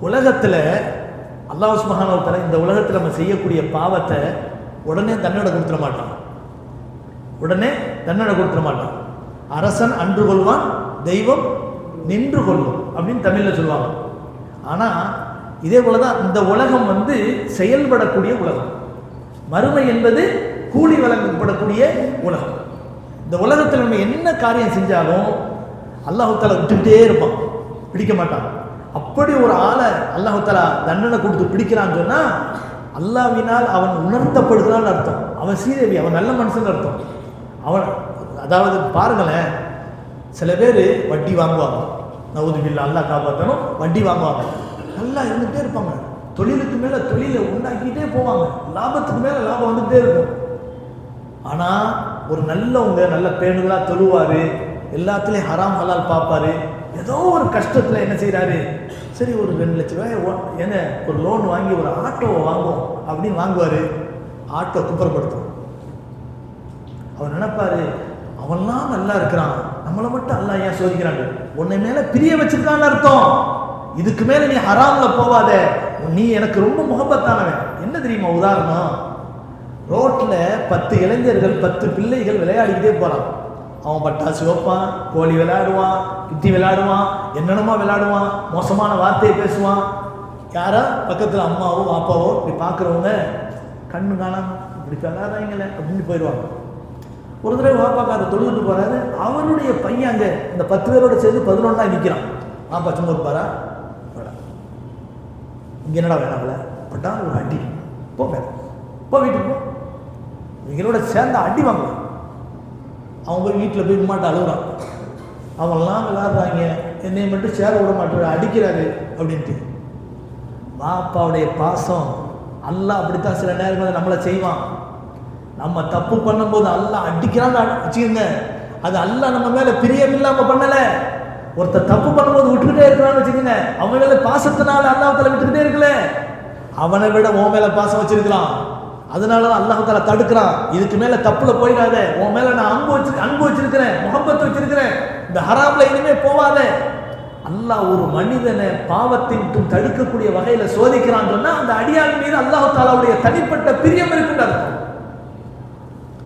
உலகத்தில் அல்லாஹ் சுப்ஹானஹு வ தஆலா இந்த உலகத்தில் நம்ம செய்யக்கூடிய பாவத்தை உடனே தண்டனை கொடுத்துட மாட்டான். உடனே தண்டனை கொடுத்துட மாட்டான். அரசன் அன்று கொள்வான், தெய்வம் நின்று கொள்ளும் அப்படின்னு தமிழில் சொல்லுவாங்க. ஆனால் இதே போல தான் இந்த உலகம் செயல்படக்கூடிய உலகம். மறுமை என்பது கூலி வழங்கப்படக்கூடிய உலகம். இந்த உலகத்தில் நம்ம என்ன காரியம் செஞ்சாலும் அல்லாஹ் தஆலா விட்டுக்கிட்டே இருப்பான், பிடிக்க மாட்டான். அப்படி ஒரு ஆளை அல்லாஹ் தஆலா தண்டனை கொடுத்து பிடிக்கிறான்னு சொன்னால் அல்லாஹ்வினால் அவன் உணர்த்தப்படுகிறான்னு அர்த்தம். அவன் சீதேவி, அவன் நல்ல மனுஷன் அர்த்தம். அவன் அதாவது பாருங்களேன், சில பேர் வட்டி வாங்குவாங்க, நவுதுபில்லா அல்லாஹ் காப்பாற்றணும், வட்டி வாங்குவாங்க, நல்லா இருந்துகிட்டே இருப்பாங்க, தொழிலுக்கு மேலே தொழிலை உண்டாக்கிட்டே போவாங்க, லாபத்துக்கு மேலே லாபம் வந்துகிட்டே இருக்கும். ஆனால் ஒரு நல்லவங்க நல்ல பேணுதலாக தொழுவார், எல்லாத்துலேயும் ஹராம் ஹலால் பார்ப்பார். ஏதோ ஒரு கஷ்டத்தில் என்ன செய்கிறாரு, சரி ஒரு 2 லட்ச ரூபாய் என்ன ஒரு லோன் வாங்கி ஒரு ஆட்டோவை வாங்குவோம் அப்படின்னு வாங்குவார். ஆட்டோ குப்பரப்படுத்தும். அவர் நினைப்பாரு, அவன்லாம் நல்லா இருக்கிறான், நம்மளை மட்டும் அல்லாஹ் ஏன் சோதிக்கிறாங்க? உன்னை மேலே பிரிய வச்சிருக்கான்னு அர்த்தம். இதுக்கு மேலே நீ ஹராம்ல போவாத, நீ எனக்கு ரொம்ப முகப்பத்தானவன். என்ன தெரியுமா உதாரணம்? ரோட்டில் 10 இளைஞர்கள் 10 பிள்ளைகள் விளையாடிக்கிட்டே போகிறான். அவன் பட்டாசு வைப்பான், கோழி விளையாடுவான், கிட்டி விளையாடுவான், என்னென்னமா விளையாடுவான், மோசமான வார்த்தையை பேசுவான். யாரா பக்கத்தில் அம்மாவோ அப்பாவோ இப்படி பார்க்குறவங்க கண்ணு காணாம இப்படி விளையாடுறாங்களே அப்படின்னு போயிடுவாங்க. ஒரு தடவை வாப்பாக்கார தொழுதுட்டு போகிறாரு, அவருடைய பையன் அங்கே இந்த 10 பேரோட சேர்ந்து 11ஆ நிற்கிறான். வாப்பா சும்மா இருப்பாரா? இங்கே என்னடா வேணாம்ல பட்டா ஒரு அடி, போ வீட்டுக்கு போ, இவங்களோட சேர்ந்த அடி வாங்கலாம். அவங்க போய் வீட்டில் போய் மாட்ட அழுகுறான். அவங்களாம் விளையாடுறாங்க, என்னை மட்டும் சேர விட மாட்டாரு, அடிக்கிறாரு அப்படின்ட்டு. வாப்பாவுடைய பாசம் அல்லாஹ் அப்படித்தான் சில நேரங்களில் நம்மளை செய்வான். நம்ம தப்பு பண்ணும்போது அல்லாஹ் அடிக்கிறான்னு வச்சுக்கோங்க, அது அல்லாஹ் நம்ம மேலே பிரியம் இல்லாமல் பண்ணலை. ஒருத்தர் தப்பு பண்ணும்போது விட்டுக்கிட்டே இருக்கிறான்னு வச்சுக்கோங்க, அவன் மேலே பாசத்தினால அல்லாஹ் தஆலா விட்டுக்கிட்டே இருக்கல, அவனை விட உன் மேலே பாசம் வச்சிருக்கிறான். அதனால தான் அல்லாஹ் தஆலா தடுக்கிறான். இதுக்கு மேலே தப்புல போயிடாத, உன் மேலே நான் அன்பு வச்சிருக்கிறேன், முகப்பத் வச்சிருக்கிறேன், இந்த ஹராம்ல இனிமே போவாத. அல்லாஹ் ஒரு மனிதனை பாவத்தின் தடுக்கக்கூடிய வகையில் சோதிக்கிறான்னு சொன்னா அந்த அடியான் மீது அல்லாஹ் தஆலாவுடைய தனிப்பட்ட பிரியம் இருக்குன்னு அர்த்தம்.